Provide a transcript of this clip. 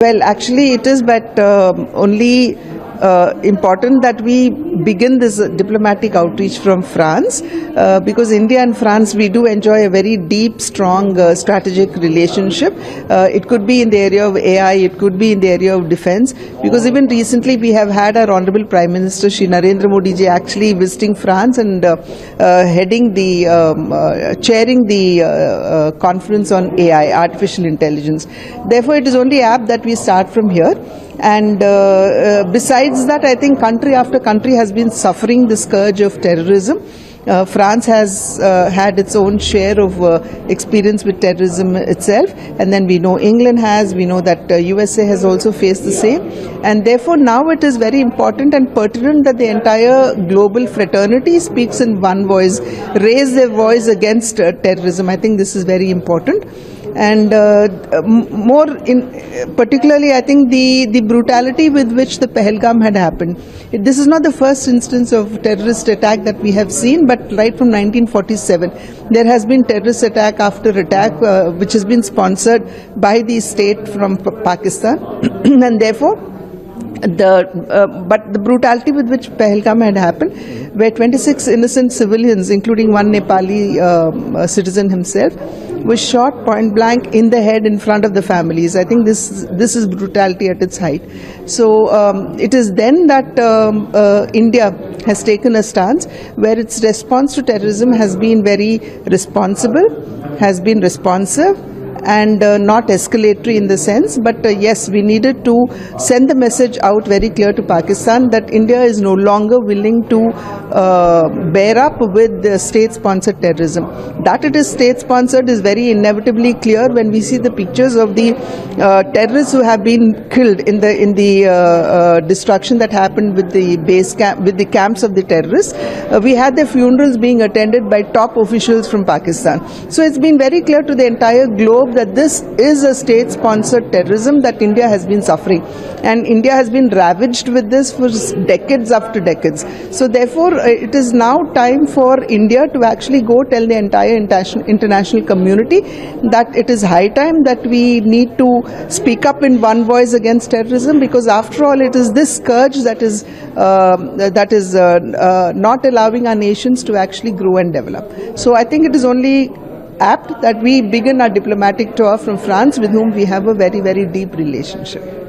Well, actually it is, but only important that we begin this diplomatic outreach from France, because India and France, we do enjoy a very deep, strong strategic relationship. It could be in the area of AI, it could be in the area of defense, because even recently we have had our Honorable Prime Minister Shri Narendra Modi ji actually visiting France and heading the, chairing the conference on AI, artificial intelligence. Therefore, it is only apt that we start from here. And besides that, I think country after country has been suffering the scourge of terrorism. France has had its own share of experience with terrorism itself, and then we know England has, we know that USA has also faced the same, and therefore now it is very important and pertinent that the entire global fraternity speaks in one voice, raise their voice against terrorism. I think this is very important. And more particularly, I think the brutality with which the Pahalgam had happened. This is not the first instance of terrorist attack that we have seen, but right from 1947, there has been terrorist attack after attack, which has been sponsored by the state from Pakistan, and therefore, but the brutality with which Pahalgam had happened, where 26 innocent civilians, including one Nepali citizen himself, was shot point blank in the head in front of the families. I think this is brutality at its height. So it is then that India has taken a stance where its response to terrorism has been very responsible, has been responsive, and not escalatory in the sense, but yes, we needed to send the message out very clear to Pakistan that India is no longer willing to bear up with the state-sponsored terrorism. That it is state-sponsored is very inevitably clear when we see the pictures of the terrorists who have been killed in the destruction that happened with the base camp, with the camps of the terrorists. We had their funerals being attended by top officials from Pakistan. So it's been very clear to the entire globe that this is a state-sponsored terrorism that India has been suffering, and India has been ravaged with this for decades after decades. So therefore, it is now time for India to actually go tell the entire international community that it is high time that we need to speak up in one voice against terrorism, because after all, it is this scourge that is not allowing our nations to actually grow and develop. So I think it is only apt that we begin our diplomatic tour from France, with whom we have a very, very deep relationship.